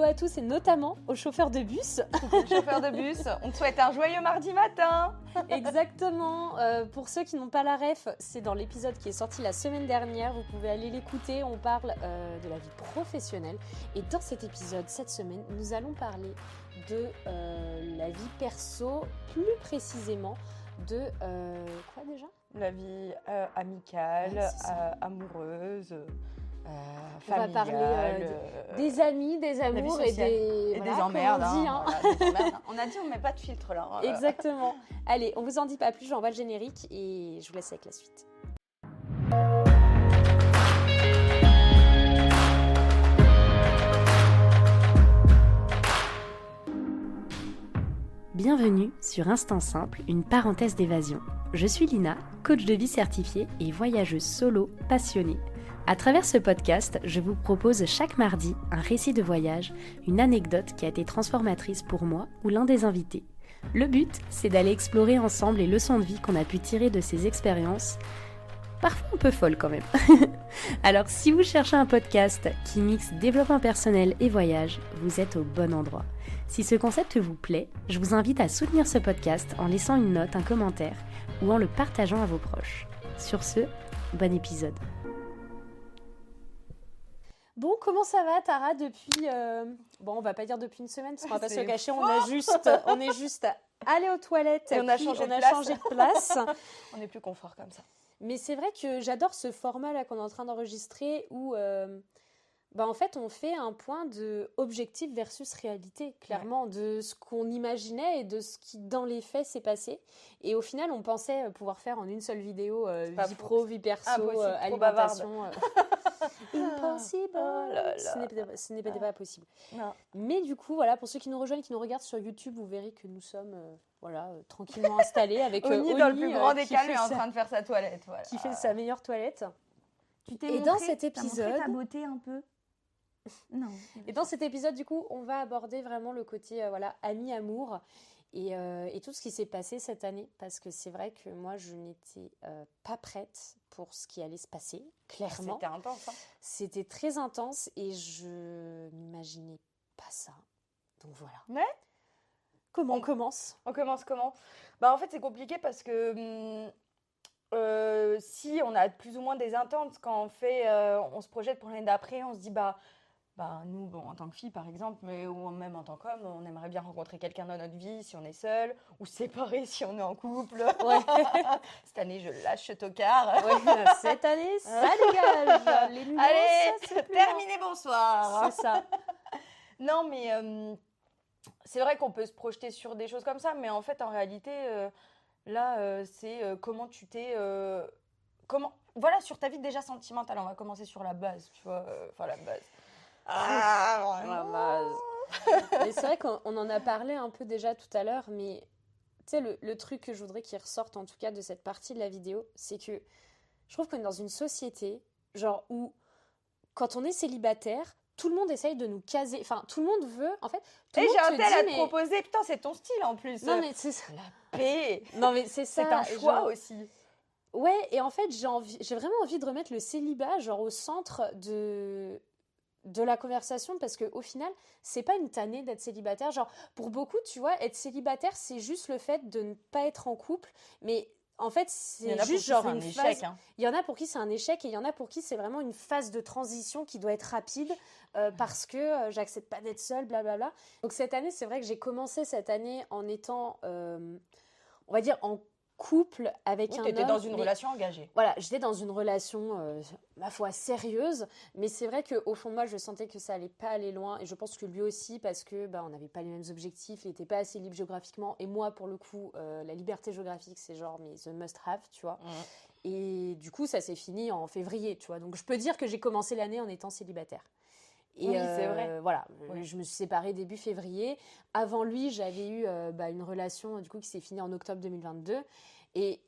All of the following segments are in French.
Hello à tous et notamment aux chauffeurs de bus. Coucou chauffeurs de bus, on te souhaite un joyeux mardi matin. Exactement, pour ceux qui n'ont pas la ref, c'est dans l'épisode qui est sorti la semaine dernière, vous pouvez aller l'écouter, on parle de la vie professionnelle. Et dans cet épisode, cette semaine, nous allons parler de la vie perso, plus précisément de... quoi déjà ? La vie amicale, Ouais, c'est ça. Amoureuse, On va familiale. parler des amis, des amours et des... Et voilà, des emmerdes. comme on dit, hein. Voilà, des emmerdes. On a dit on met pas de filtre là. Exactement. Allez, on vous en dit pas plus, j'envoie le générique et je vous laisse avec la suite. Bienvenue sur Instant Simple, une parenthèse d'évasion. Je suis Lina, coach de vie certifiée et voyageuse solo passionnée. À travers ce podcast, je vous propose chaque mardi un récit de voyage, une anecdote qui a été transformatrice pour moi ou l'un des invités. Le but, c'est d'aller explorer ensemble les leçons de vie qu'on a pu tirer de ces expériences, parfois un peu folles quand même. Alors si vous cherchez un podcast qui mixe développement personnel et voyage, vous êtes au bon endroit. Si ce concept vous plaît, je vous invite à soutenir ce podcast en laissant une note, un commentaire ou en le partageant à vos proches. Sur ce, bon épisode. Bon, comment ça va Tara depuis... Bon, on va pas dire depuis une semaine, parce qu'on va pas se cacher, on est juste allé aux toilettes et on a changé de place. On est plus confort comme ça. Mais c'est vrai que j'adore ce format-là qu'on est en train d'enregistrer où... en fait, on fait un point de objectif versus réalité, clairement, de ce qu'on imaginait et de ce qui, dans les faits, s'est passé. Et au final, on pensait pouvoir faire en une seule vidéo vie pro, vie perso, alimentation. Impossible. Ce n'est pas possible. Non. Mais du coup, voilà, pour ceux qui nous rejoignent, qui nous regardent sur YouTube, vous verrez que nous sommes tranquillement installés avec Oni dans le plus grand des calmes est en train de faire sa toilette. Voilà. Qui fait sa meilleure toilette. Et dans cet épisode... ta beauté un peu. Non. Et dans cet épisode, du coup, on va aborder vraiment le côté ami-amour et tout ce qui s'est passé cette année. Parce que c'est vrai que moi, je n'étais pas prête pour ce qui allait se passer, clairement. C'était intense. Hein. C'était très intense et je n'imaginais pas ça. Donc voilà. Ouais. Comment on commence ? On commence comment ? En fait, c'est compliqué parce que... si on a plus ou moins des attentes quand on se projette pour l'année d'après, on se dit nous, en tant que fille par exemple, mais ou même en tant qu'homme, on aimerait bien rencontrer quelqu'un dans notre vie si on est seul ou séparé si on est en couple. Ouais. Cette année, je lâche ce tocard. Ouais, cette année, ça dégage. Les numéros, allez, ça, c'est plus terminé, bonsoir. C'est ça. Non, mais c'est vrai qu'on peut se projeter sur des choses comme ça, mais en fait, en réalité, c'est comment tu t'es... Voilà, sur ta vie déjà sentimentale, on va commencer sur la base, tu vois, la base. La base. Mais c'est vrai qu'on en a parlé un peu déjà tout à l'heure, mais tu sais, le truc que je voudrais qu'il ressorte en tout cas de cette partie de la vidéo, c'est que je trouve qu'on est dans une société, genre où quand on est célibataire, tout le monde essaye de nous caser, enfin tout le monde veut, en fait, tout le monde j'ai un tel à te mais... proposer, putain c'est ton style en plus. Non mais c'est ça. La paix. Non mais c'est ça. C'est un choix genre... aussi. Ouais, et en fait j'ai vraiment envie de remettre le célibat genre au centre de la conversation parce qu'au final, c'est pas une tannée d'être célibataire. Genre, pour beaucoup, tu vois, être célibataire, c'est juste le fait de ne pas être en couple. Mais en fait, c'est juste genre une phase. Échec, hein. Il y en a pour qui c'est un échec et il y en a pour qui c'est vraiment une phase de transition qui doit être rapide parce que j'accepte pas d'être seule, blablabla. Donc cette année, c'est vrai que j'ai commencé cette année en étant, on va dire, en couple avec un homme. T'étais dans une relation engagée. Voilà, j'étais dans une relation, ma foi, sérieuse, mais c'est vrai qu'au fond de moi, je sentais que ça allait pas aller loin, et je pense que lui aussi, parce que on n'avait pas les mêmes objectifs, il n'était pas assez libre géographiquement, et moi, pour le coup, la liberté géographique, c'est genre the must-have, tu vois. Et du coup, ça s'est fini en février, tu vois. Donc, je peux dire que j'ai commencé l'année en étant célibataire. Et oui, c'est vrai. Voilà, je me suis séparée début février. Avant lui, j'avais eu une relation du coup, qui s'est finie en octobre 2022. Et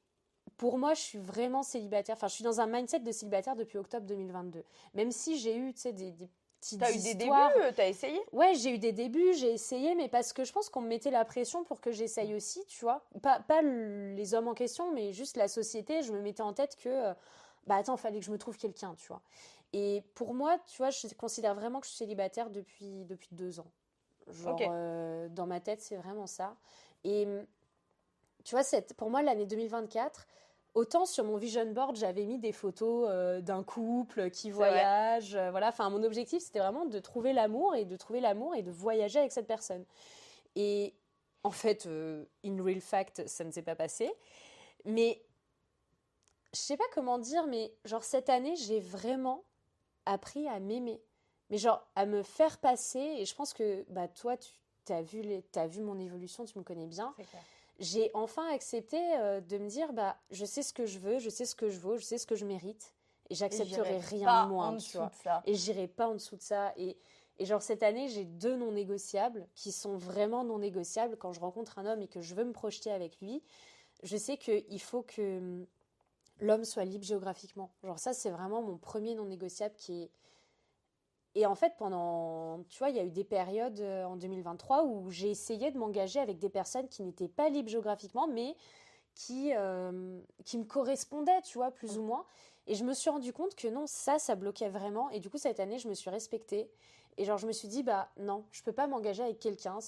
pour moi, je suis vraiment célibataire. Enfin, je suis dans un mindset de célibataire depuis octobre 2022. Même si j'ai eu, tu sais, des petites histoires. T'as eu des débuts, t'as essayé ? Ouais, j'ai eu des débuts, j'ai essayé, mais parce que je pense qu'on me mettait la pression pour que j'essaye aussi, tu vois. Pas les hommes en question, mais juste la société. Je me mettais en tête que, attends, il fallait que je me trouve quelqu'un, tu vois. Et pour moi, tu vois, je considère vraiment que je suis célibataire depuis 2 ans. Genre, Ok. dans ma tête, c'est vraiment ça. Et tu vois, pour moi, l'année 2024, autant sur mon vision board, j'avais mis des photos d'un couple qui C'est vrai. voyage. Voilà, enfin, mon objectif, c'était vraiment de trouver l'amour et de voyager avec cette personne. Et en fait, in real fact, ça ne s'est pas passé. Mais je sais pas comment dire, mais genre cette année, j'ai vraiment appris à m'aimer. Mais genre à me faire passer. Et je pense que bah, toi, t'as vu mon évolution, tu me connais bien. C'est clair. J'ai enfin accepté de me dire, bah, je sais ce que je veux, je sais ce que je vaux, je sais ce que je mérite. Et Et j'accepterai j'irai rien pas de moins, en tu dessous vois. de ça. Et j'irai pas en dessous de ça. Et genre cette année, j'ai 2 non négociables qui sont vraiment non négociables. Quand je rencontre un homme et que je veux me projeter avec lui, je sais qu'il faut que l'homme soit libre géographiquement. Genre ça, c'est vraiment mon premier non négociable qui est... Et en fait, tu vois, il y a eu des périodes en 2023 où j'ai essayé de m'engager avec des personnes qui n'étaient pas libres géographiquement, mais qui me correspondaient, tu vois, plus ou moins. Et je me suis rendu compte que non, ça bloquait vraiment. Et du coup, cette année, je me suis respectée. Et genre, je me suis dit, bah non, je peux pas m'engager avec quelqu'un,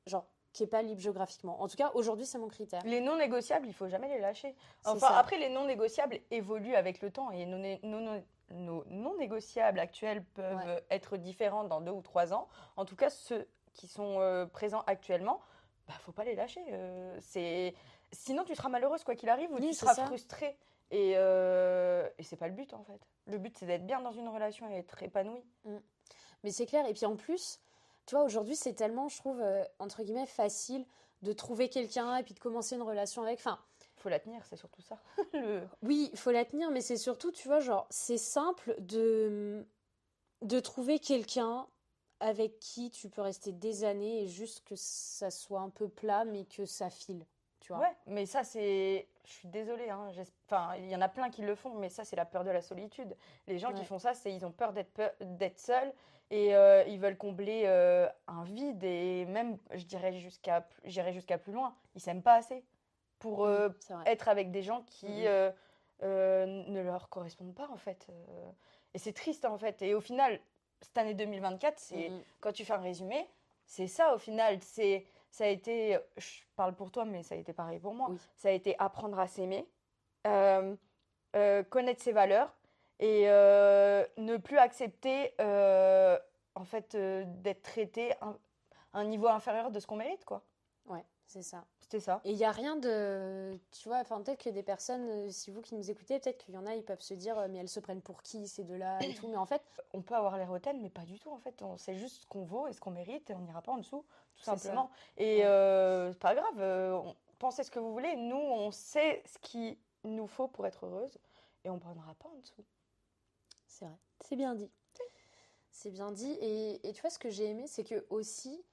genre, qui est pas libre géographiquement. En tout cas, aujourd'hui, c'est mon critère. Les non négociables, il faut jamais les lâcher. C'est Enfin, ça. après, les non négociables évoluent avec le temps et nos non négociables actuels peuvent Ouais. être différents dans 2 ou 3 ans. En tout cas, ceux qui sont présents actuellement, bah, faut pas les lâcher. Sinon, tu seras malheureuse quoi qu'il arrive ou Oui, tu c'est seras ça. frustrée. Et c'est pas le but en fait. Le but, c'est d'être bien dans une relation et être épanoui. Mais c'est clair. Et puis en plus, tu vois, aujourd'hui, c'est tellement, je trouve, entre guillemets, facile de trouver quelqu'un et puis de commencer une relation avec. Enfin, Faut la tenir, c'est surtout ça. Le... oui, il faut la tenir, mais c'est surtout, tu vois, genre, c'est simple de trouver quelqu'un avec qui tu peux rester des années et juste que ça soit un peu plat, mais que ça file, tu vois. Ouais, mais ça, c'est. Je suis désolée, hein, enfin, il y en a plein qui le font, mais ça, c'est la peur de la solitude. Les gens qui Ouais, font ça, ils ont peur d'être seuls et ils veulent combler un vide et même, j'irais jusqu'à plus loin. Ils s'aiment pas assez pour c'est vrai. être avec des gens Mm, qui mm, ne leur correspondent pas, en fait. Et c'est triste, en fait. Et au final, cette année 2024, mm, mm. quand tu fais un résumé, c'est ça, au final. Ça a été, je parle pour toi, mais ça a été pareil pour moi. Oui, Ça a été apprendre à s'aimer, euh, connaître ses valeurs et ne plus accepter en fait d'être traité à un niveau inférieur de ce qu'on mérite, quoi. ouais, c'est ça. C'était ça. Et il n'y a rien de... Tu vois, enfin, peut-être que des personnes, si vous qui nous écoutez, peut-être qu'il y en a, ils peuvent se dire, mais elles se prennent pour qui, ces deux-là et tout. Mais en fait, On peut avoir l'air hautaine, mais pas du tout en fait. On sait juste ce qu'on vaut et ce qu'on mérite et on n'ira pas en dessous, tout c'est ça. simplement. Et Ouais, c'est pas grave, pensez ce que vous voulez. Nous, on sait ce qu'il nous faut pour être heureuse et on ne prendra pas en dessous. c'est vrai. C'est bien dit. C'est bien dit. Et tu vois, ce que j'ai aimé, c'est que aussi,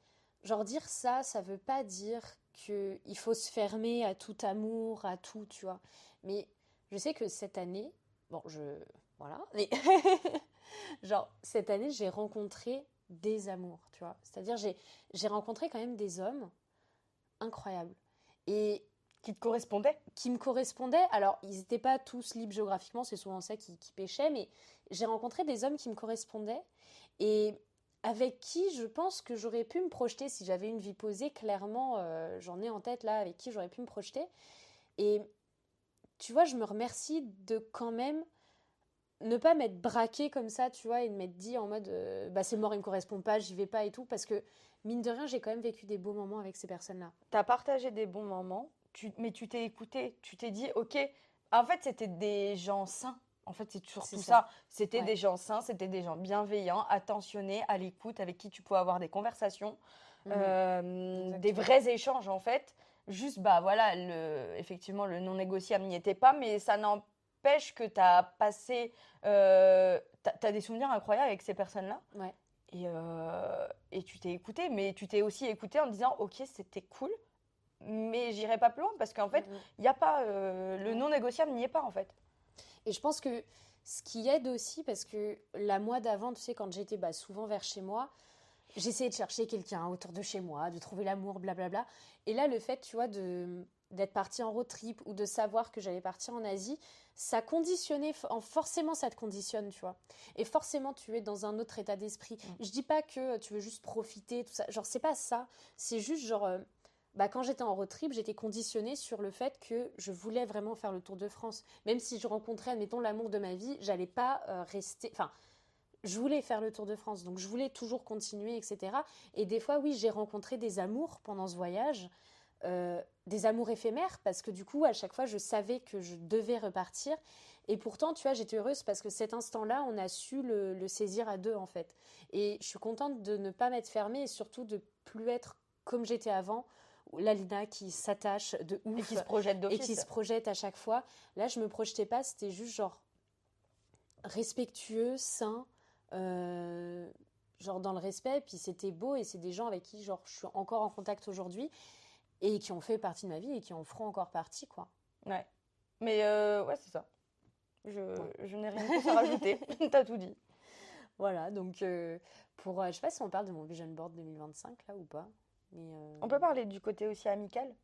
genre dire ça, ça veut pas dire qu'il faut se fermer à tout amour, à tout, tu vois. Mais je sais que cette année, bon, voilà, mais genre, cette année, j'ai rencontré des amours, tu vois. C'est-à-dire, j'ai rencontré quand même des hommes incroyables. Et Qui te correspondait? qui me correspondaient. Alors, ils n'étaient pas tous libres géographiquement, c'est souvent ça qui pêchait, mais j'ai rencontré des hommes qui me correspondaient et avec qui je pense que j'aurais pu me projeter si j'avais une vie posée. Clairement, j'en ai en tête là avec qui j'aurais pu me projeter. Et tu vois, je me remercie de quand même ne pas m'être braquée comme ça, tu vois, et de m'être dit en mode bah c'est mort, il me correspond pas, j'y vais pas et tout, parce que mine de rien, j'ai quand même vécu des beaux moments avec ces personnes-là. Tu as partagé des bons moments, mais tu t'es écouté, tu t'es dit, ok, en fait, c'était des gens sains. En fait, c'est C'est surtout ça. ça. C'était Ouais. des gens sains, c'était des gens bienveillants, attentionnés, à l'écoute, avec qui tu pouvais avoir des conversations, Mhm. des Exactement. vrais échanges, en fait. Juste, bah voilà, effectivement, le non négociable n'y était pas, mais ça n'empêche que tu as passé, t'as des souvenirs incroyables avec ces personnes-là. Ouais. Et tu t'es écouté, mais tu t'es aussi écouté en disant, ok, c'était cool, mais j'irai pas plus loin parce qu'en fait, Mhm. il y a pas le Ouais. non négociable n'y est pas en fait. Et je pense que ce qui aide aussi, parce que la mois d'avant, tu sais, quand j'étais bah, souvent vers chez moi, j'essayais de chercher quelqu'un autour de chez moi, de trouver l'amour, blablabla. Et là, le fait, tu vois, d'être partie en road trip ou de savoir que j'allais partir en Asie, ça conditionnait, forcément ça te conditionne, tu vois. Et forcément tu es dans un autre état d'esprit. Je dis pas que tu veux juste profiter, tout ça, genre c'est pas ça, c'est juste genre, quand j'étais en road trip, j'étais conditionnée sur le fait que je voulais vraiment faire le Tour de France. Même si je rencontrais, admettons, l'amour de ma vie, j'allais pas rester, enfin, je voulais faire le Tour de France, donc je voulais toujours continuer, etc. Et des fois, oui, j'ai rencontré des amours pendant ce voyage, des amours éphémères, parce que du coup, à chaque fois, je savais que je devais repartir. Et pourtant, tu vois, j'étais heureuse parce que cet instant-là, on a su le saisir à deux, en fait. Et je suis contente de ne pas m'être fermée et surtout de plus être comme j'étais avant, la Lina qui s'attache de ouf. Et qui se projette d'office. Et qui se projette à chaque fois. Là, je me projetais pas, c'était juste genre respectueux, sain, genre dans le respect, puis c'était beau et c'est des gens avec qui genre, je suis encore en contact aujourd'hui et qui ont fait partie de ma vie et qui en feront encore partie, quoi. Ouais. Mais ouais, c'est ça. Je n'ai rien plus à rajouter. T'as tout dit. Voilà, donc je sais pas si on parle de mon Vision Board 2025 là ou pas. Mais, On peut parler du côté aussi amical.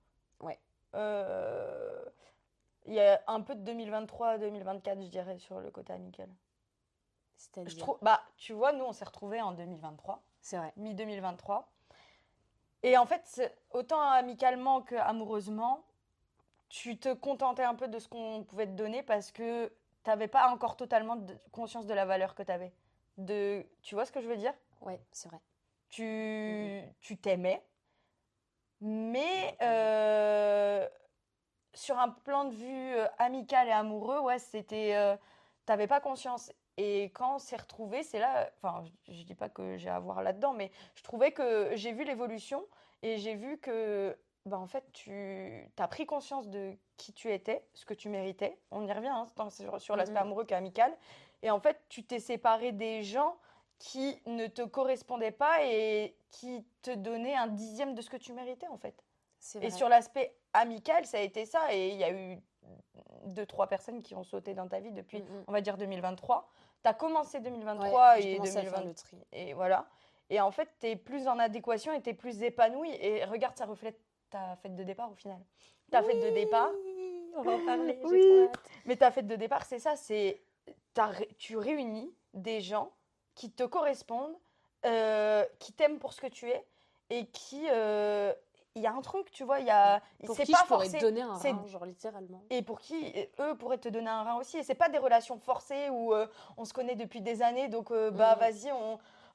Ouais. Il y a un peu de 2023 à 2024, je dirais, sur le côté amical. C'est-à-dire Tu vois, nous, on s'est retrouvés en 2023. C'est vrai. Mi-2023. Et en fait, autant amicalement qu'amoureusement, tu te contentais un peu de ce qu'on pouvait te donner parce que tu n'avais pas encore totalement conscience de la valeur que tu avais. Tu vois ce que je veux dire? Ouais, c'est vrai. Tu t'aimais, mais sur un plan de vue amical et amoureux, ouais, c'était... t'avais pas conscience. Et quand on s'est retrouvés, c'est là... Enfin, je dis pas que j'ai à voir là-dedans, mais je trouvais que j'ai vu l'évolution et j'ai vu que, en fait, tu as pris conscience de qui tu étais, ce que tu méritais. On y revient, hein, tant sur l'aspect amoureux qu'amical. Et en fait, tu t'es séparé des gens qui ne te correspondaient pas et qui te donnaient un dixième de ce que tu méritais, en fait. C'est vrai. Et sur l'aspect amical, ça a été ça. Et il y a eu 2-3 personnes qui ont sauté dans ta vie depuis, on va dire, 2023. Tu as commencé 2023 et 2020. Le tri. Et voilà. Et en fait, tu es plus en adéquation et tu es plus épanouie. Et regarde, ça reflète ta fête de départ au final. Ta fête de départ. On va en parler. Oui. J'ai trop hâte. Mais ta fête de départ, c'est ça. Tu réunis des gens qui te correspondent, qui t'aiment pour ce que tu es et qui... il y a un truc, tu vois, pour c'est qui pas je pourrais forcé, te donner un rein, genre littéralement. et pour qui eux pourraient te donner un rein aussi. Et c'est pas des relations forcées où on se connaît depuis des années, donc vas-y,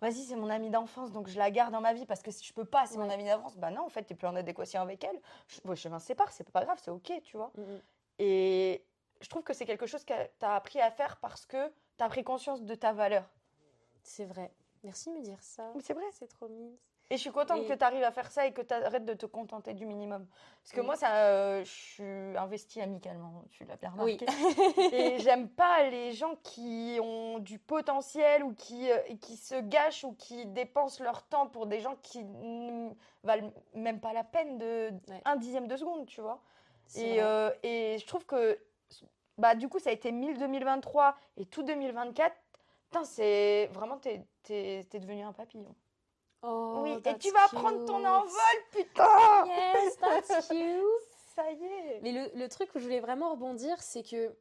c'est mon amie d'enfance, donc je la garde dans ma vie parce que si je peux pas, c'est mon amie d'enfance. Bah non, en fait, t'es plus en adéquation avec elle. Je m'en sépare, c'est pas grave, c'est ok, tu vois. Et je trouve que c'est quelque chose que t'as appris à faire parce que t'as pris conscience de ta valeur. C'est vrai. Merci de me dire ça. Mais c'est vrai. C'est trop mignon. Et je suis contente que tu arrives à faire ça et que tu arrêtes de te contenter du minimum. Parce que moi, je suis investie amicalement, tu l'as bien remarqué. Oui. Et j'aime pas les gens qui ont du potentiel ou qui se gâchent ou qui dépensent leur temps pour des gens qui ne valent même pas la peine de un dixième de seconde, tu vois. Et je trouve que du coup, ça a été 2023 et tout 2024. Putain, c'est vraiment, t'es devenu un papillon. Oh, oui, et tu vas prendre ton envol, putain! Yes, that's cute! Ça y est! Mais le truc où je voulais vraiment rebondir, c'est que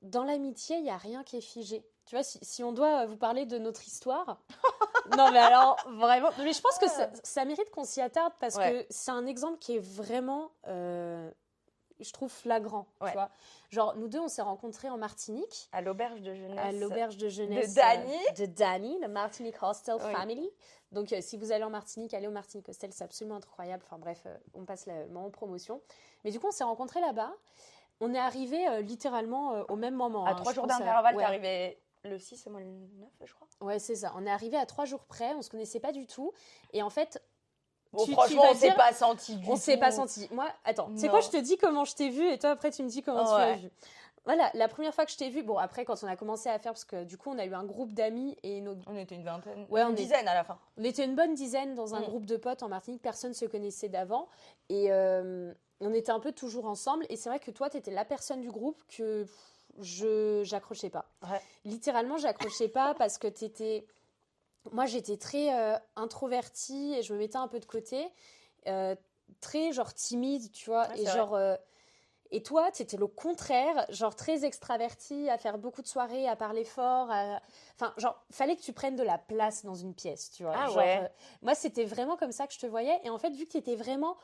dans l'amitié, il n'y a rien qui est figé. Tu vois, si on doit vous parler de notre histoire... non, mais alors, vraiment... Mais je pense que ça mérite qu'on s'y attarde parce que c'est un exemple qui est vraiment... je trouve flagrant, tu vois. Genre, nous deux, on s'est rencontrés en Martinique. À l'auberge de jeunesse. À l'auberge de jeunesse. De Dany, le Martinique Hostel Family. Donc, si vous allez en Martinique, allez au Martinique Hostel, c'est absolument incroyable. Enfin bref, on passe le moment en promotion. Mais du coup, on s'est rencontrés là-bas. On est arrivés littéralement au même moment. À 3 jours d'intervalle, t'es arrivé le 6 et moi le 9, je crois. Ouais, c'est ça. On est arrivés à 3 jours près, on se connaissait pas du tout. Et en fait... Bon, franchement, on s'est pas senti du tout. On s'est pas senti. Moi, attends, tu sais quoi, je te dis comment je t'ai vu et toi, après, tu me dis comment tu m'as vu. Voilà, la première fois que je t'ai vu, bon, après, quand on a commencé à faire, parce que du coup, on a eu un groupe d'amis et on était une vingtaine, une dizaine à la fin. On était une bonne dizaine dans un groupe de potes en Martinique, personne ne se connaissait d'avant. Et on était un peu toujours ensemble. Et c'est vrai que toi, tu étais la personne du groupe que j'accrochais pas. Ouais. Littéralement, j'accrochais pas parce que t'étais... Moi, j'étais très introvertie et je me mettais un peu de côté. très genre timide, tu vois. Ouais, Et c'est genre, et toi, tu étais le contraire, genre très extraverti, à faire beaucoup de soirées, à parler fort. Enfin, genre, fallait que tu prennes de la place dans une pièce, tu vois. Ah Genre, ouais. moi, c'était vraiment comme ça que je te voyais. Et en fait, vu que tu étais vraiment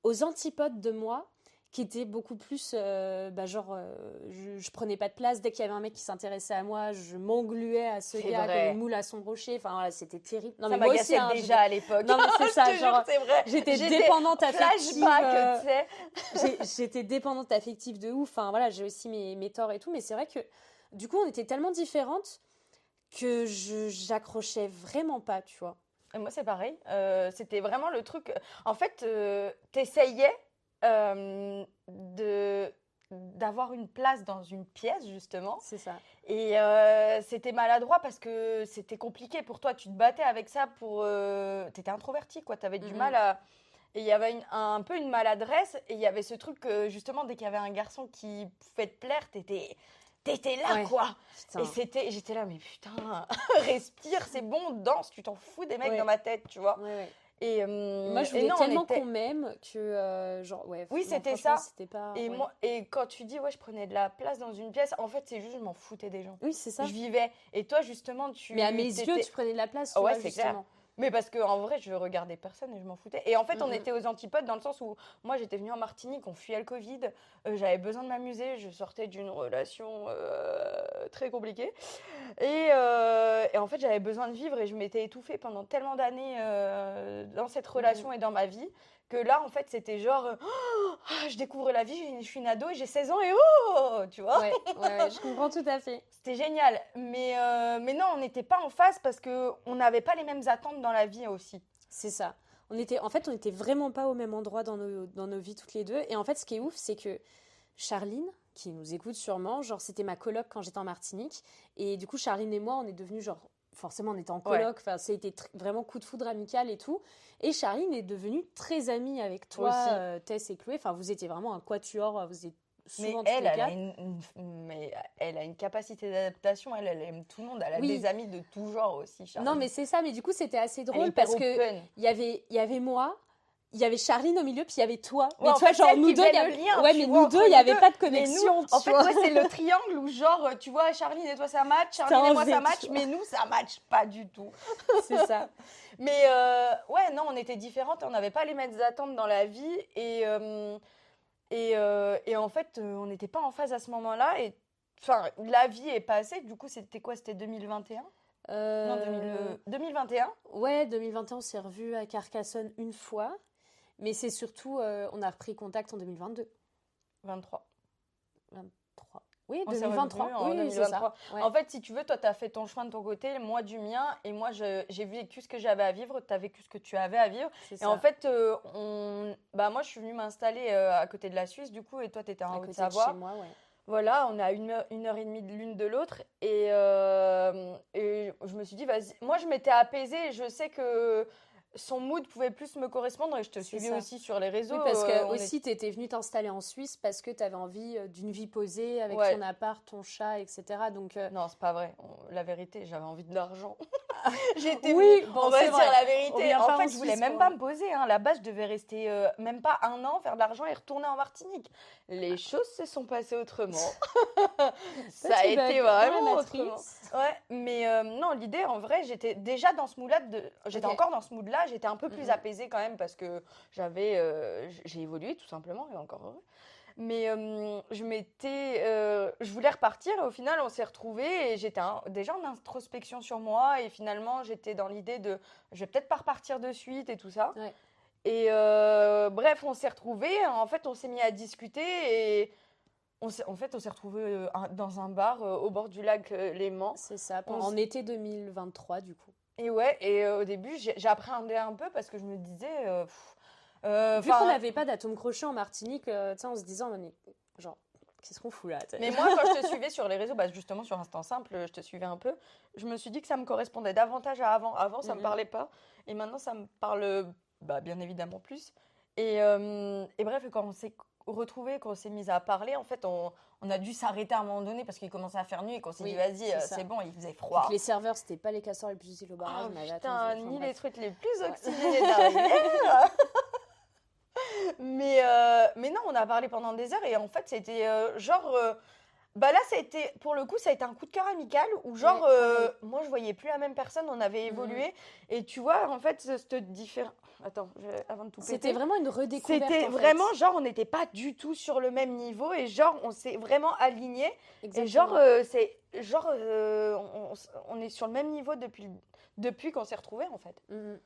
aux antipodes de moi, qui était beaucoup plus, je prenais pas de place. Dès qu'il y avait un mec qui s'intéressait à moi, je m'engluais à ce C'est gars vrai. comme une moule à son rocher. Enfin, voilà, c'était terrible. Non, Ça mais moi aussi, m'agaçait hein, déjà à l'époque. Non, mais c'est Je ça, te jure, genre, c'est vrai. j'étais dépendante affective. Flashback, tu sais. J'étais dépendante affective de ouf. Enfin, voilà, j'ai aussi mes torts et tout. Mais c'est vrai que, du coup, on était tellement différentes que j'accrochais vraiment pas, tu vois. Et moi, c'est pareil. C'était vraiment le truc. En fait, t'essayais d'avoir une place dans une pièce, justement. C'est ça. Et c'était maladroit parce que c'était compliqué pour toi. Tu te battais avec ça pour. T'étais introvertie, quoi. T'avais du mal à. Et il y avait un peu une maladresse. Et il y avait ce truc que, justement, dès qu'il y avait un garçon qui pouvait te plaire, t'étais là, Ouais. quoi. Putain. Et j'étais là, mais putain, respire, c'est bon, danse, tu t'en fous des mecs Ouais. dans ma tête, tu vois. Ouais, ouais. Et Moi, je et voulais non, tellement on était... qu'on m'aime que, genre, ouais. Oui, non, c'était franchement, ça. C'était pas. Et, Ouais. moi, et quand tu dis, ouais, je prenais de la place dans une pièce, en fait, c'est juste, je m'en foutais des gens. Oui, c'est ça. Je vivais. Et toi, justement, Mais à mes yeux, tu prenais de la place, tu Ouais, vois, c'est justement. clair. Mais parce qu'en vrai, je regardais personne et je m'en foutais. Et en fait, on était aux antipodes dans le sens où moi, j'étais venue en Martinique, on fuyait le Covid, j'avais besoin de m'amuser, je sortais d'une relation très compliquée. Et en fait, j'avais besoin de vivre et je m'étais étouffée pendant tellement d'années dans cette relation et dans ma vie que là, en fait, c'était genre, je découvre la vie, je suis une ado et j'ai 16 ans et tu vois. Ouais, je comprends tout à fait. C'était génial. Mais non, on n'était pas en phase parce qu'on n'avait pas les mêmes attentes dans la vie aussi. C'est ça. On était vraiment pas au même endroit dans nos vies toutes les deux. Et en fait, ce qui est ouf, c'est que Charline, qui nous écoute sûrement, genre c'était ma coloc quand j'étais en Martinique. Et du coup, Charline et moi, on est devenus genre, forcément, on était en coloc. Enfin, c'était vraiment coup de foudre amical et tout. Et Charline est devenue très amie avec toi, Tess et Chloé. Enfin, vous étiez vraiment un quatuor. Vous étiez souvent Mais tous les elle quatre. mais elle a une capacité d'adaptation. Elle aime tout le monde. Elle a Oui. des amis de tout genre aussi, Charline. Non, mais c'est ça. Mais du coup, c'était assez Elle est drôle hyper parce que open. il y avait moi. Il y avait Charline au milieu, puis il y avait toi. Ouais, Mais en tu vois, fait, genre, c'est elle nous qui deux, faisait il y le avait... lien, Ouais, tu mais vois, nous entre deux, il n'y nous avait deux. pas de Mais connexion, nous, en tu fait, vois. moi, c'est le triangle où, genre, tu vois, Charline et toi, ça match, Charline un et moi, ça V, match, tu vois. mais nous, ça match pas du tout. C'est ça. Mais ouais, non, on était différentes, on n'avait pas les mêmes attentes dans la vie. Et en fait, on n'était pas en phase à ce moment-là. Et enfin, la vie est passée. Du coup, c'était quoi? C'était 2021? Non, 2021. Ouais, 2021, on s'est revus à Carcassonne une fois. Mais c'est surtout, on a repris contact en 2022. 23. 23. Oui, On s'est 2023. revus en Oui, c'est 2023. ça. Ouais. En fait, si tu veux, toi, tu as fait ton chemin de ton côté, moi du mien. Et moi, j'ai vécu ce que j'avais à vivre. Tu as vécu ce que tu avais à vivre. C'est Et ça. en fait, moi, je suis venue m'installer à côté de la Suisse, du coup. Et toi, tu étais en à côté de Haute-Savoie. chez moi, ouais. Voilà, on a une heure et demie de l'une de l'autre. Et je me suis dit, vas-y. Moi, je m'étais apaisée. Et je sais que son mood pouvait plus me correspondre. Et je te suivais ça. aussi sur les réseaux. Oui, parce que on aussi, tu étais venue t'installer en Suisse parce que tu avais envie d'une vie posée avec Ouais. ton appart, ton chat, etc. Donc, Non, c'est pas vrai. La vérité, j'avais envie de l'argent. J'étais Oui, venue- bon, on va c'est dire vrai. la On vérité. vient En pas fait, en je voulais Suisse même pour- pas me poser. À la base, je devais rester même pas un an, faire de l'argent et retourner en Martinique. Les choses se sont passées autrement. Ça a Petit bug été dans la vraiment matrice. autrement. Ouais, mais non, l'idée, en vrai, j'étais déjà dans ce mood-là. J'étais Ok. encore dans ce mood-là. J'étais un peu plus Mhm. apaisée quand même parce que j'ai évolué tout simplement et encore heureux. Mais je voulais repartir et au final, on s'est retrouvés et j'étais déjà en introspection sur moi et finalement, j'étais dans l'idée de je vais peut-être pas repartir de suite et tout ça. Ouais. Et bref, on s'est retrouvés. En fait, on s'est mis à discuter et on s'est retrouvés dans un bar au bord du lac Léman. C'est ça, On en été 2023, du coup. Et ouais, et au début, j'appréhendais un peu parce que je me disais. Vu qu'on n'avait pas d'atome crochet en Martinique, tu sais, en se disant, on est genre, qu'est-ce qu'on fout là? Mais moi, quand je te suivais sur les réseaux, justement sur Instant Simple, je te suivais un peu, je me suis dit que ça me correspondait davantage à avant. Avant, ça me parlait pas. Et maintenant, ça me parle bien évidemment plus. Et bref, quand on s'est retrouvés, quand on s'est mis à parler, en fait, on a dû s'arrêter à un moment donné parce qu'il commençait à faire nuit et qu'on s'est Oui, dit, vas-y, c'est ça. c'est bon, il faisait Vu froid. que les serveurs, c'était pas les casseurs les plus utiles au barrage, Oh, mais putain, attends, ni les bref. trucs les plus oxydés d'arrière. mais non, on a parlé pendant des heures et en fait, c'était bah là, ça a été, pour le coup, ça a été un coup de cœur amical où genre, Ouais, pareil. moi, je voyais plus la même personne, on avait Mhm. évolué. Et tu vois, en fait, cette différence... Attends, avant de tout péter. C'était vraiment une redécouverte. C'était en fait. vraiment, genre, on n'était pas du tout sur le même niveau et genre, on s'est vraiment alignés. Et Exactement. genre, on est sur le même niveau depuis qu'on s'est retrouvés, en fait. Mhm.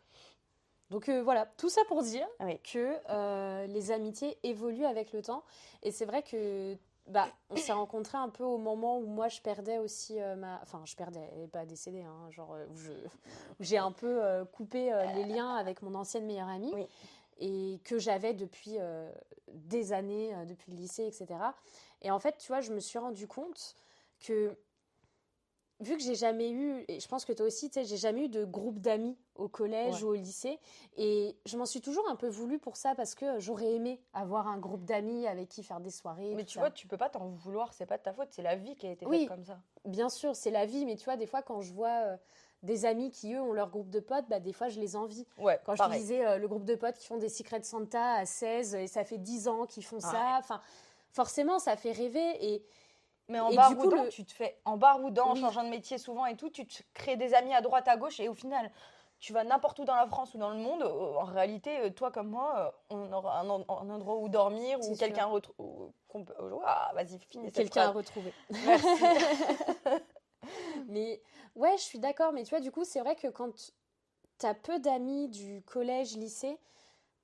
Donc voilà, tout ça pour dire Ah oui. que les amitiés évoluent avec le temps. Et c'est vrai que on s'est rencontrés un peu au moment où moi je perdais aussi ma... Enfin, je perdais, elle n'est pas décédée, hein, genre où j'ai un peu coupé les liens avec mon ancienne meilleure amie. Oui. Et que j'avais depuis des années, depuis le lycée, etc. Et en fait, tu vois, je me suis rendu compte que vu que j'ai jamais eu, et je pense que toi aussi, tu sais, j'ai jamais eu de groupe d'amis au collège Ouais. ou au lycée. Et je m'en suis toujours un peu voulu pour ça parce que j'aurais aimé avoir un groupe d'amis avec qui faire des soirées. Mais tout tu ça. vois, tu peux pas t'en vouloir, c'est pas de ta faute, c'est la vie qui a été Oui. faite comme ça. Bien sûr, c'est la vie, mais tu vois, des fois, quand je vois des amis qui, eux, ont leur groupe de potes, des fois, je les envie. Ouais, Quand je te pareil. disais le groupe de potes qui font des Secrets Santa à 16 et ça fait 10 ans qu'ils font ça, Ouais. enfin, forcément, ça fait rêver. Mais en Et du coup, baroudant, tu te fais en baroudant, en Oui. changeant de métier souvent et tout, tu te crées des amis à droite, à gauche et au final, tu vas n'importe où dans la France ou dans le monde. En réalité, toi comme moi, on aura un endroit où dormir C'est ou sûr. quelqu'un qu'on peut. Ah, vas-y, finis cette Quelqu'un à phrase. retrouver. Merci. Mais ouais, je suis d'accord. Mais tu vois, du coup, c'est vrai que quand tu as peu d'amis du collège, lycée,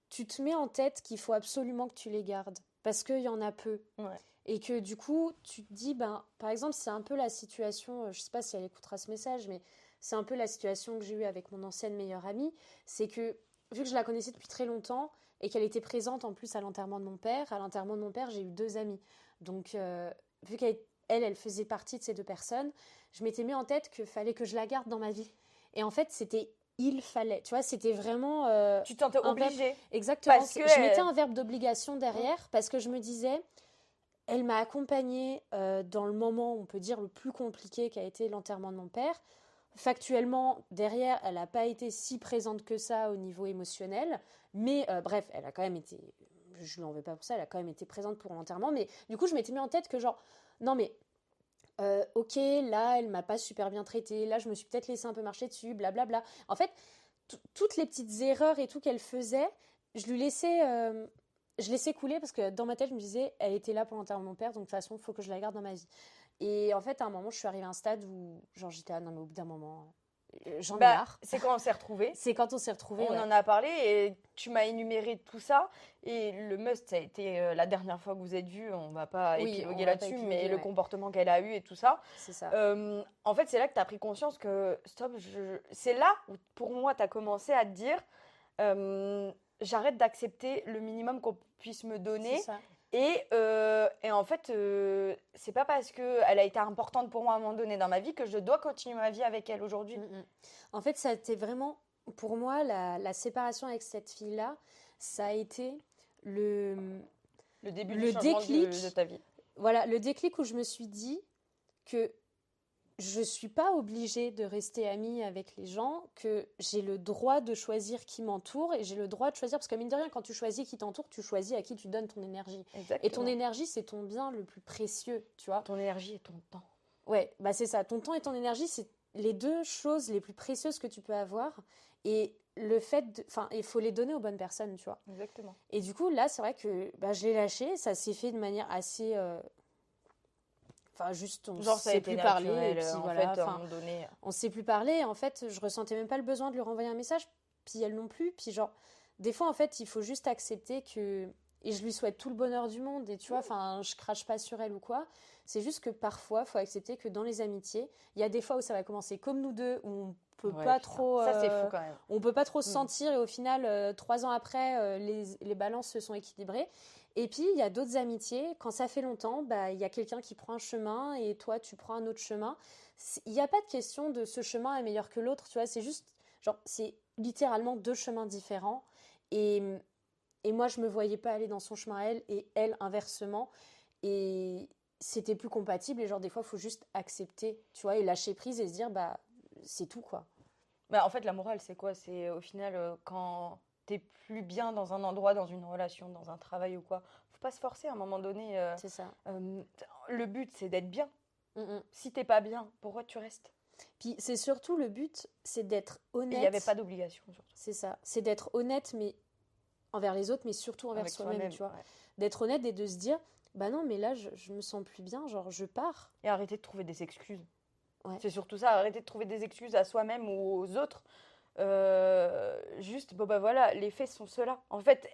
tu te mets en tête qu'il faut absolument que tu les gardes. Parce qu'il y en a peu. Ouais. Et que du coup, tu te dis, par exemple, c'est un peu la situation, je sais pas si elle écoutera ce message, mais c'est un peu la situation que j'ai eue avec mon ancienne meilleure amie. C'est que, vu que je la connaissais depuis très longtemps et qu'elle était présente en plus à l'enterrement de mon père, j'ai eu 2 amis. Donc, vu elle faisait partie de ces 2 personnes, je m'étais mis en tête qu'il fallait que je la garde dans ma vie. Et en fait, il fallait. Tu vois, c'était vraiment. Tu te sentais un verbe- obligée. Exactement. Parce que Je mettais un verbe d'obligation derrière parce que je me disais, elle m'a accompagnée dans le moment, on peut dire, le plus compliqué qu'a été l'enterrement de mon père. Factuellement, derrière, elle n'a pas été si présente que ça au niveau émotionnel. Mais bref, elle a quand même été... Je lui en veux pas pour ça, elle a quand même été présente pour l'enterrement. Mais du coup, je m'étais mis en tête que genre... Non mais, ok, là, elle m'a pas super bien traitée. Là, je me suis peut-être laissé un peu marcher dessus, blablabla. En fait, toutes les petites erreurs et tout qu'elle faisait, je lui laissais... je laissais couler parce que dans ma tête, je me disais, elle était là pour l'enterrement de mon père, donc de toute façon, il faut que je la garde dans ma vie. Et en fait, à un moment, je suis arrivée à un stade où, genre, j'étais, non, mais au bout d'un moment, j'en ai marre. c'est quand on s'est retrouvés. C'est quand on s'est retrouvés. On Ouais. en a parlé et tu m'as énuméré tout ça. Et le must, ça a été la dernière fois que vous êtes vus. On va pas Oui, on épiloguer va pas là-dessus, épiloguer, mais le ouais. comportement qu'elle a eu et tout ça. C'est ça. En fait, c'est là que tu as pris conscience que, stop, c'est là où pour moi, tu as commencé à te dire, j'arrête d'accepter le minimum qu'on puisse me donner. C'est ça. Et en fait, c'est pas parce qu'elle a été importante pour moi à un moment donné dans ma vie que je dois continuer ma vie avec elle aujourd'hui. En fait, ça a été vraiment, pour moi, la séparation avec cette fille-là, ça a été le début le du changement déclic. de ta vie. Voilà, le déclic où je me suis dit que je suis pas obligée de rester amie avec les gens, que j'ai le droit de choisir qui m'entoure et j'ai le droit de choisir, parce que mine de rien, quand tu choisis qui t'entoure, tu choisis à qui tu donnes ton énergie. Exactement. Et ton énergie, c'est ton bien le plus précieux, tu vois. Ton énergie et ton temps. Ouais, c'est ça. Ton temps et ton énergie, c'est les 2 choses les plus précieuses que tu peux avoir. Et le fait il faut les donner aux bonnes personnes, tu vois. Exactement. Et du coup, là, c'est vrai que je l'ai lâché. Ça s'est fait de manière assez... juste, on Genre, ça a sait été plus parler. Et naturel, puis en voilà, fait, à un moment donné. on sait plus parler. En fait, je ressentais même pas le besoin de lui renvoyer un message. Puis elle non plus. Puis genre, des fois, en fait, il faut juste accepter que... Et je lui souhaite tout le bonheur du monde. Et tu vois, je crache pas sur elle ou quoi. C'est juste que parfois, il faut accepter que dans les amitiés, il y a des fois où ça va commencer comme nous deux, où on peut pas trop... Ça, c'est fou quand même. On peut pas trop se sentir. Et au final, 3 ans après, les balances se sont équilibrées. Et puis, il y a d'autres amitiés. Quand ça fait longtemps, il y a quelqu'un qui prend un chemin et toi, tu prends un autre chemin. Il n'y a pas de question de ce chemin est meilleur que l'autre, tu vois. C'est juste, genre, c'est littéralement 2 chemins différents. Et moi, je me voyais pas aller dans son chemin à elle et elle, inversement. Et c'était plus compatible. Et genre, des fois, il faut juste accepter, tu vois, et lâcher prise et se dire, c'est tout, quoi. En fait, la morale, c'est quoi? C'est au final, quand t'es plus bien dans un endroit, dans une relation, dans un travail ou quoi, faut pas se forcer à un moment donné. C'est ça. Le but, c'est d'être bien. Mm. Si t'es pas bien, pourquoi tu restes? Puis c'est surtout le but, c'est d'être Et honnête. il n'y avait pas d'obligation, surtout. C'est ça. C'est d'être honnête, mais envers les autres, mais surtout envers Avec soi-même, tu vois. ouais. D'être honnête et de se dire, bah non, mais là, je me sens plus bien, genre, je pars. Et arrêter de trouver des excuses. Ouais. C'est surtout ça, arrêter de trouver des excuses à soi-même ou aux autres. Juste, bon bah voilà, les faits sont ceux-là. En fait,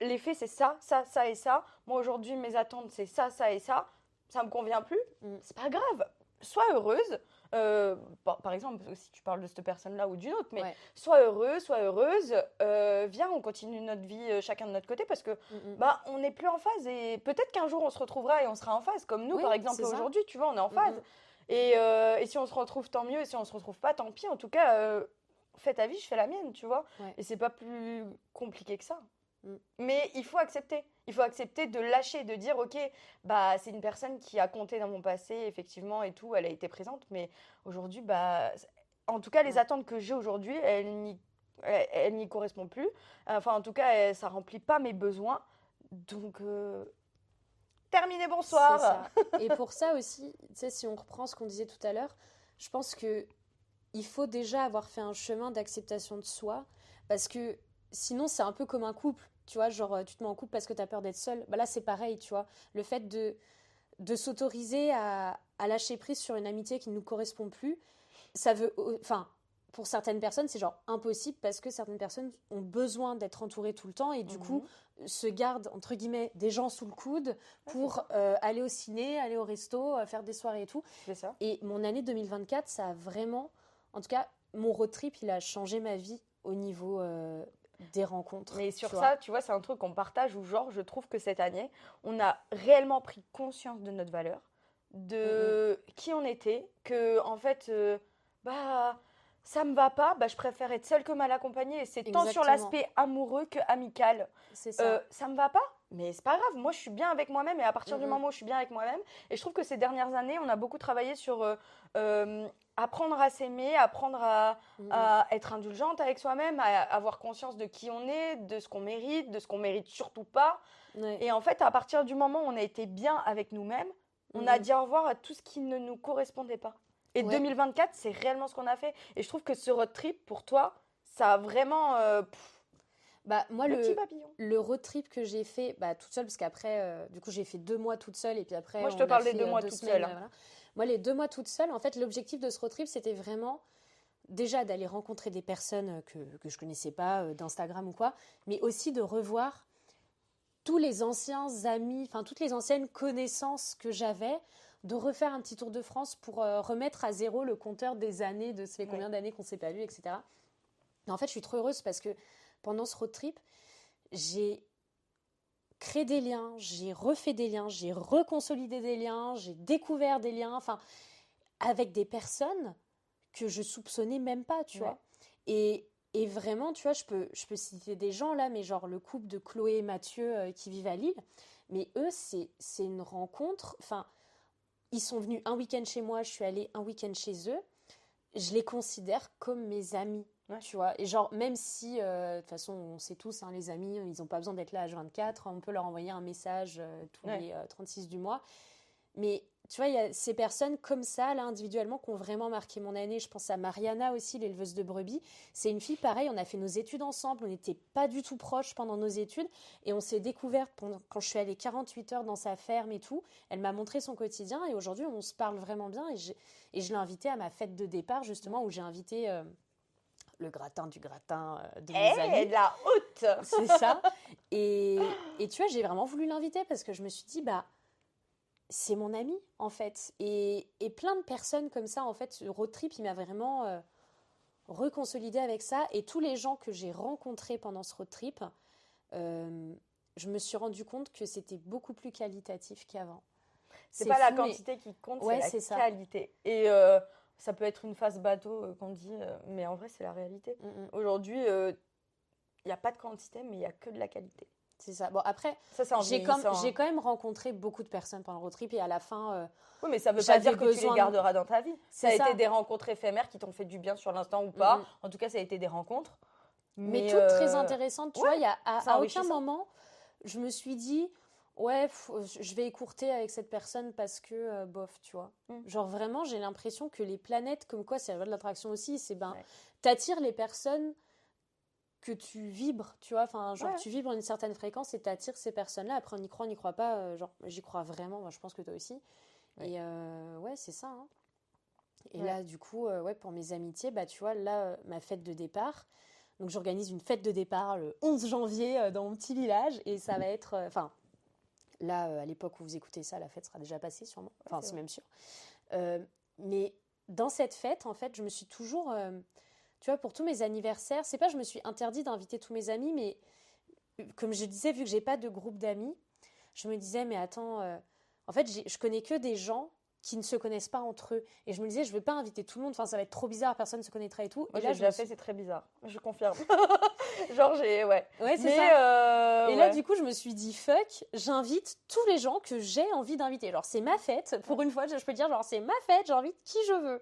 les faits, c'est ça, ça, ça et ça. Moi, aujourd'hui, mes attentes, c'est ça, ça et ça. Ça me convient plus. C'est pas grave. Sois heureuse. Par exemple, si tu parles de cette personne-là ou d'une autre, mais Ouais. sois heureux, sois heureuse. Viens, on continue notre vie chacun de notre côté parce que bah, on n'est plus en phase. Et peut-être qu'un jour, on se retrouvera et on sera en phase. Comme nous, Oui, par exemple, c'est ça. aujourd'hui, tu vois, on est en phase. Et si on se retrouve, tant mieux. Et si on se retrouve pas, tant pis. En tout cas, fais ta vie, je fais la mienne, tu vois. Ouais. Et c'est pas plus compliqué que ça. Mais il faut accepter. Il faut accepter de lâcher, de dire, ok, bah, c'est une personne qui a compté dans mon passé, effectivement, et tout, elle a été présente. Mais aujourd'hui, bah, en tout cas, les attentes que j'ai aujourd'hui, elles n'y correspondent plus. Enfin, en tout cas, ça remplit pas mes besoins. Donc, terminé, bonsoir. C'est ça. Et pour ça aussi, tu sais, si on reprend ce qu'on disait tout à l'heure, je pense que il faut déjà avoir fait un chemin d'acceptation de soi, parce que sinon, c'est un peu comme un couple. Tu vois, genre, tu te mets en couple parce que tu as peur d'être seule. Bah là, c'est pareil, tu vois. Le fait de s'autoriser à lâcher prise sur une amitié qui ne nous correspond plus, ça veut... Enfin, pour certaines personnes, c'est genre impossible parce que certaines personnes ont besoin d'être entourées tout le temps et du coup, se gardent, entre guillemets, des gens sous le coude pour aller au ciné, aller au resto, faire des soirées et tout. C'est ça. Et mon année 2024, ça a vraiment... En tout cas, mon road trip, il a changé ma vie au niveau... des rencontres. Mais sur tu ça, tu vois, c'est un truc qu'on partage où, genre, je trouve que cette année, on a réellement pris conscience de notre valeur, de qui on était, que, en fait, bah, ça me va pas, bah, je préfère être seule que mal accompagnée. Et c'est tant sur Exactement. l'aspect amoureux que amical. C'est ça. Ça me va pas, mais c'est pas grave. Moi, je suis bien avec moi-même et à partir du moment où je suis bien avec moi-même, et je trouve que ces dernières années, on a beaucoup travaillé sur apprendre à s'aimer, apprendre à être indulgente avec soi-même, à avoir conscience de qui on est, de ce qu'on mérite, de ce qu'on mérite surtout pas. Ouais. Et en fait, à partir du moment où on a été bien avec nous-mêmes, on a dit au revoir à tout ce qui ne nous correspondait pas. Et Ouais. 2024, c'est réellement ce qu'on a fait. Et je trouve que ce road trip, pour toi, ça a vraiment... Bah, moi, le petit papillon. le road trip que j'ai fait toute seule, parce qu'après, du coup, j'ai fait 2 mois toute seule, et puis après, Moi, je te on a parle des fait, 2 mois 2 toute semaines, seule, hein. voilà. Moi, les 2 mois toute seule, en fait, l'objectif de ce road trip, c'était vraiment déjà d'aller rencontrer des personnes que je connaissais pas, d'Instagram ou quoi, mais aussi de revoir tous les anciens amis, enfin, toutes les anciennes connaissances que j'avais, de refaire un petit tour de France pour remettre à zéro le compteur des années, de ça fait combien d'années qu'on s'est pas vu, etc. Et en fait, je suis trop heureuse parce que pendant ce road trip, j'ai créé des liens, j'ai refait des liens, j'ai reconsolidé des liens, j'ai découvert des liens, enfin, avec des personnes que je soupçonnais même pas, tu vois. Et vraiment, tu vois, je peux citer des gens là, mais genre le couple de Chloé et Mathieu qui vivent à Lille, mais eux, c'est une rencontre, enfin, ils sont venus un week-end chez moi, je suis allée un week-end chez eux, je les considère comme mes amis. Tu vois, et genre, même si, de toute façon, on sait tous, hein, les amis, ils n'ont pas besoin d'être là H24, on peut leur envoyer un message tous les 36 du mois. Mais tu vois, il y a ces personnes comme ça, là, individuellement, qui ont vraiment marqué mon année. Je pense à Mariana aussi, l'éleveuse de brebis. C'est une fille, pareil, on a fait nos études ensemble, on n'était pas du tout proches pendant nos études, et on s'est découverte quand je suis allée 48 heures dans sa ferme et tout. Elle m'a montré son quotidien, et aujourd'hui, on se parle vraiment bien, et je l'ai invitée à ma fête de départ, justement, où j'ai invité... le gratin du gratin de mes amis. La haute. C'est ça. Et tu vois, j'ai vraiment voulu l'inviter parce que je me suis dit, bah, c'est mon ami, en fait. Et plein de personnes comme ça, en fait, ce road trip, il m'a vraiment reconsolidé avec ça. Et tous les gens que j'ai rencontrés pendant ce road trip, je me suis rendu compte que c'était beaucoup plus qualitatif qu'avant. C'est pas la fou, quantité qui compte, c'est c'est la qualité. Et ça peut être une phase bateau qu'on dit, mais en vrai, c'est la réalité. Aujourd'hui, il n'y a pas de quantité, mais il n'y a que de la qualité. C'est ça. Bon, après, ça, c'est j'ai quand même rencontré beaucoup de personnes pendant le road trip et à la fin... oui, mais ça ne veut pas dire que tu les garderas dans ta vie. Ça a été des rencontres éphémères qui t'ont fait du bien sur l'instant ou pas. En tout cas, ça a été des rencontres. Mais toutes très intéressantes, tu vois, il y a c'est à aucun enrichissant. moment, je me suis dit, ouais, je vais écourter avec cette personne parce que, bof, tu vois. Genre vraiment, j'ai l'impression que les planètes, comme quoi c'est la loi de l'attraction aussi, c'est Ouais. t'attires les personnes que tu vibres, tu vois, enfin, genre Ouais. tu vibres à une certaine fréquence et t'attires ces personnes-là. Après, on y croit pas, genre, j'y crois vraiment, moi, je pense que toi aussi. Ouais. Et ouais, c'est ça, hein. Et Ouais. là, du coup, ouais, pour mes amitiés, bah, tu vois, là, ma fête de départ, donc j'organise une fête de départ le 11 janvier dans mon petit village, et ça va être, enfin, là, à l'époque où vous écoutez ça, la fête sera déjà passée sûrement, enfin, c'est c'est vrai. même sûr. Mais dans cette fête, en fait, je me suis toujours, tu vois, pour tous mes anniversaires, c'est pas je me suis interdit d'inviter tous mes amis, mais comme je disais, vu que j'ai pas de groupe d'amis, je me disais, mais attends, en fait, je connais que des gens qui ne se connaissent pas entre eux. Et je me disais, je vais pas inviter tout le monde, enfin, ça va être trop bizarre, personne ne se connaîtra et tout. Moi, Et j'ai là, je déjà me fait, suis... c'est très bizarre. Je confirme. Genre, ouais. Ouais, c'est Mais, ça. Et là, ouais. du coup, je me suis dit, fuck, j'invite tous les gens que j'ai envie d'inviter. Alors, c'est ma fête, pour une fois, je peux dire, genre, c'est ma fête, j'invite qui je veux.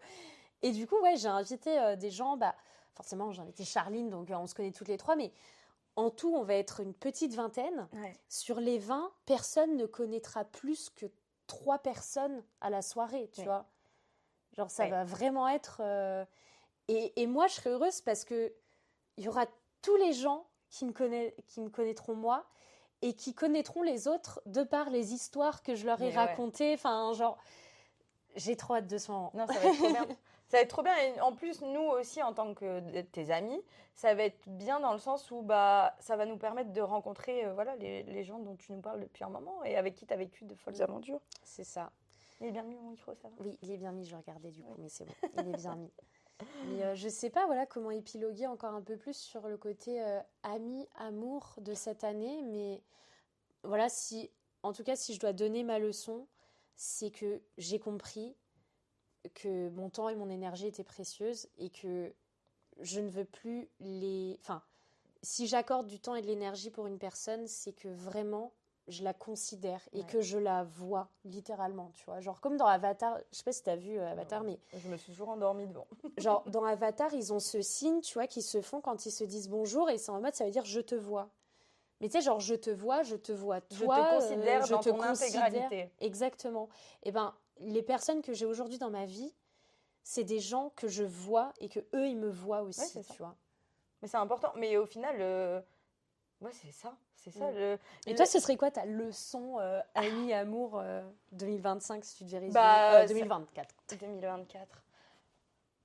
Et du coup, ouais, j'ai invité des gens, bah, forcément, j'ai invité Charline, donc on se connaît toutes les trois, mais en tout, on va être une petite vingtaine. Ouais. Sur les 20, personne ne connaîtra plus que 3 personnes à la soirée, tu Ouais. vois. Genre, ça Ouais. va vraiment être... Et moi, je serais heureuse parce que il y aura tous les gens qui me connaîtront moi et qui connaîtront les autres de par les histoires que je leur ai Mais ouais. racontées. Enfin, genre, j'ai trop hâte de ce moment. Non, ça va être trop bien. Ça va être trop bien. Et en plus, nous aussi, en tant que tes amis, ça va être bien dans le sens où bah, ça va nous permettre de rencontrer voilà, les gens dont tu nous parles depuis un moment et avec qui tu as vécu de folles aventures. C'est ça. Il est bien mis mon micro, ça va. Oui, il est bien mis, je regardais du coup, mais c'est bon, il est bien mis. Mais je sais pas voilà, comment épiloguer encore un peu plus sur le côté ami, amour de cette année, mais voilà, en tout cas, si je dois donner ma leçon, c'est que j'ai compris que mon temps et mon énergie étaient précieuses et que je ne veux plus les... Enfin, si j'accorde du temps et de l'énergie pour une personne, c'est que vraiment, je la considère et Ouais. que je la vois, littéralement, tu vois. Genre, comme dans Avatar, je sais pas si t'as vu Avatar, mais Je me suis toujours endormie devant. genre, dans Avatar, ils ont ce signe, tu vois, qu'ils se font quand ils se disent bonjour et c'est en mode, ça veut dire je te vois. Mais tu sais, genre, je te vois toi, Je te considère je dans te ton considère. intégralité. Exactement. Et ben, les personnes que j'ai aujourd'hui dans ma vie, c'est des gens que je vois et que eux, ils me voient aussi, Ouais, c'est ça. tu vois. Mais c'est important. Mais au final, ouais, c'est ça. C'est ça. Et toi, ce serait quoi ta leçon ami, amour 2025 si tu devais résumer Bah, 2024. 2024.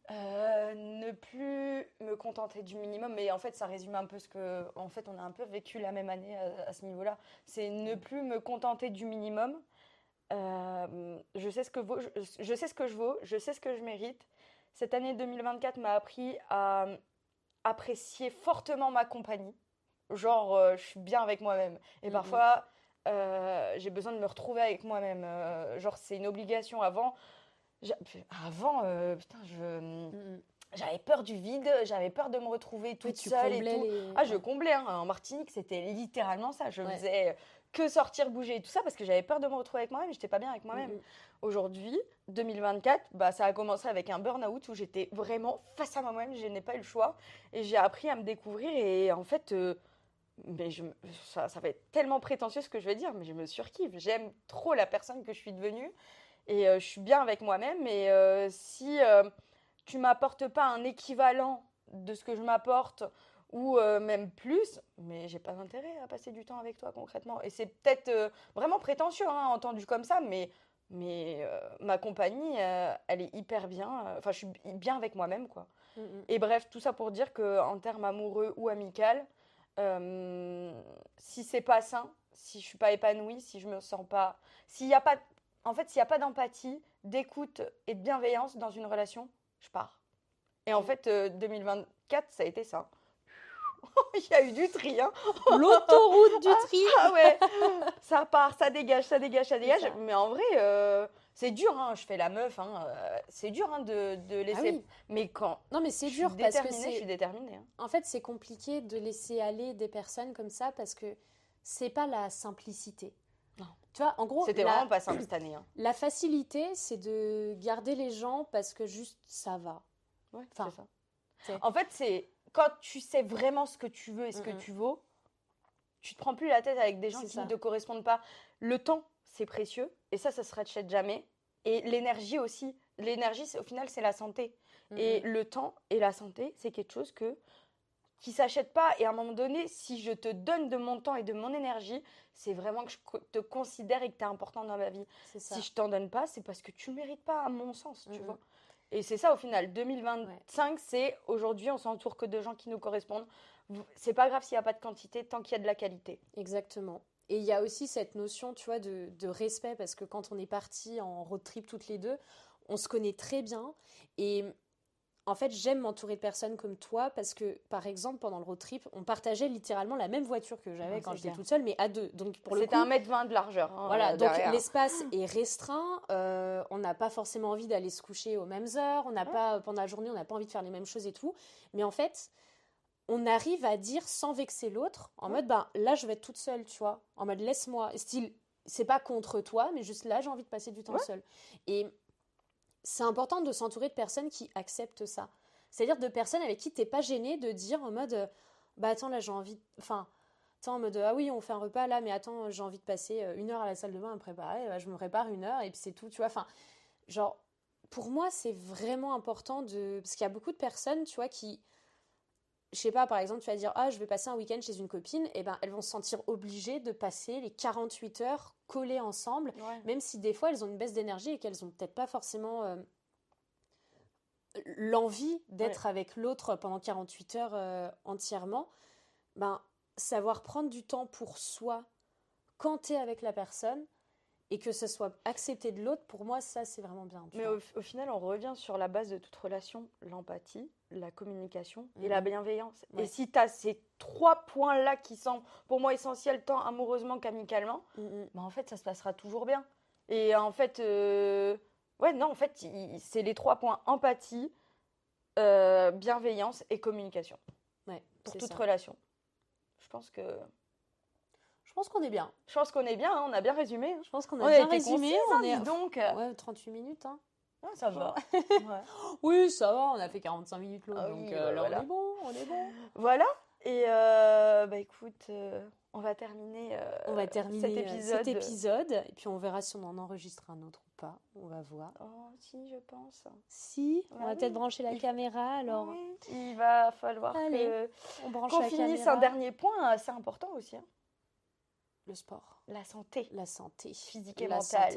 Ne plus me contenter du minimum, mais en fait ça résume un peu ce que, en fait on a un peu vécu la même année à ce niveau-là. C'est ne plus me contenter du minimum. Je sais ce que je sais ce que je vaux, je sais ce que je mérite. Cette année 2024 m'a appris à apprécier fortement ma compagnie. Genre je suis bien avec moi-même. Et parfois j'ai besoin de me retrouver avec moi-même. Genre c'est une obligation avant. Avant, putain, j'avais peur du vide, j'avais peur de me retrouver toute seule et tout. Ah, je comblais, hein. En Martinique, c'était littéralement ça. Je faisais que sortir, bouger et tout ça parce que j'avais peur de me retrouver avec moi-même, j'étais pas bien avec moi-même. Aujourd'hui, 2024, bah, ça a commencé avec un burn-out où j'étais vraiment face à moi-même, je n'ai pas eu le choix et j'ai appris à me découvrir et en fait... mais ça va être tellement prétentieux ce que je vais dire, mais je me surkiffe. J'aime trop la personne que je suis devenue. Et je suis bien avec moi-même. Et si tu m'apportes pas un équivalent de ce que je m'apporte, ou même plus, mais j'ai pas d'intérêt à passer du temps avec toi concrètement. Et c'est peut-être vraiment prétentieux, hein, entendu comme ça, mais ma compagnie, elle est hyper bien. Enfin, je suis bien avec moi-même, quoi. Et bref, tout ça pour dire qu'en termes amoureux ou amical, si c'est pas sain, si je suis pas épanouie, si je me sens pas... S'il y a pas... En fait, s'il n'y a pas d'empathie, d'écoute et de bienveillance dans une relation, je pars. Et en fait, 2024, ça a été ça. Il y a eu du tri, hein. L'autoroute du tri. Ah ouais, ça part, ça dégage, ça dégage, ça dégage. ça. Mais en vrai, c'est dur, hein. Je fais la meuf, hein. C'est dur hein, de laisser... oui. Mais quand Non, mais c'est je dur suis parce que déterminée, je suis déterminée. Hein. En fait, c'est compliqué de laisser aller des personnes comme ça parce que c'est pas la simplicité. Non. Tu vois, en gros, C'était vraiment pas simple cette année. Hein. la facilité, c'est de garder les gens parce que juste ça va. Ouais, Enfin, c'est ça. c'est- En fait, c'est quand tu sais vraiment ce que tu veux et ce que tu vaux, tu te prends plus la tête avec des gens qui ne te correspondent pas. Le temps, c'est précieux. Et ça se rachète jamais. Et l'énergie aussi. L'énergie, au final, c'est la santé. Et le temps et la santé, c'est quelque chose qui ne s'achète pas. Et à un moment donné, si je te donne de mon temps et de mon énergie, c'est vraiment que je te considère et que tu es important dans ma vie. Si je t'en donne pas, c'est parce que tu ne mérites pas, à mon sens, tu vois. Et c'est ça, au final. 2025, c'est aujourd'hui, on s'entoure que de gens qui nous correspondent. C'est pas grave s'il n'y a pas de quantité, tant qu'il y a de la qualité. Exactement. Et il y a aussi cette notion, tu vois, de respect, parce que quand on est partis en road trip toutes les deux, on se connaît très bien. Et en fait, j'aime m'entourer de personnes comme toi, parce que, par exemple, pendant le road trip, on partageait littéralement la même voiture que j'avais quand j'étais toute seule, mais à deux. Donc, pour le coup, c'était 1,20 m de largeur. Voilà, donc l'espace est restreint. On n'a pas forcément envie d'aller se coucher aux mêmes heures. On n'a pas, pendant la journée, on n'a pas envie de faire les mêmes choses et tout. Mais en fait, on arrive à dire sans vexer l'autre, en mode, là, je vais être toute seule, tu vois. En mode, laisse-moi. Style, c'est pas contre toi, mais juste là, j'ai envie de passer du temps seule. Et c'est important de s'entourer de personnes qui acceptent ça. C'est-à-dire de personnes avec qui t'es pas gêné de dire en mode, attends, là, j'ai envie... Enfin, en mode, ah oui, on fait un repas, là, mais attends, j'ai envie de passer 1 heure à la salle de bain à me préparer. Je me prépare 1 heure et puis c'est tout, tu vois. Enfin, genre, pour moi, c'est vraiment important de... Parce qu'il y a beaucoup de personnes, tu vois, qui... Je sais pas, par exemple, tu vas dire, je vais passer un week-end chez une copine, et ben elles vont se sentir obligées de passer les 48 heures collées ensemble, même si des fois elles ont une baisse d'énergie et qu'elles ont peut-être pas forcément l'envie d'être avec l'autre pendant 48 heures entièrement. Ben, savoir prendre du temps pour soi quand t'es avec la personne et que ce soit accepté de l'autre, pour moi, ça, c'est vraiment bien. Mais au final, on revient sur la base de toute relation, l'empathie, la communication et la bienveillance. Ouais. Et si tu as ces 3 points-là qui sont, pour moi, essentiels, tant amoureusement qu'amicalement, en fait, ça se passera toujours bien. Et en fait, c'est les 3 points, empathie, bienveillance et communication. Ouais, pour toute relation. Je pense qu'on est bien. Je pense qu'on est bien, hein, on a bien résumé. Hein. Je pense qu'on a bien résumé. On est donc. Ouais, 38 minutes. Hein. Ah, ça va. Oui, ça va, on a fait 45 minutes là. Donc là, voilà. On est bon. Voilà. Et écoute, on va terminer, cet épisode. Et puis on verra si on en enregistre un autre ou pas. On va voir. Oh, si, je pense. Si, on va peut-être brancher la caméra alors. Oui. Il va falloir qu'on finisse un dernier point assez important aussi. Hein. Le sport. La santé. Physique et mentale.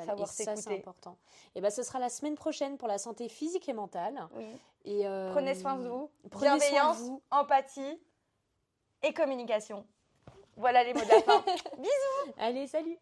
Savoir et ça, c'est important. Et ce sera la semaine prochaine pour la santé physique et mentale. Oui. Et prenez soin de vous. Bienveillance, empathie et communication. Voilà les mots de la fin. Bisous. Allez, salut.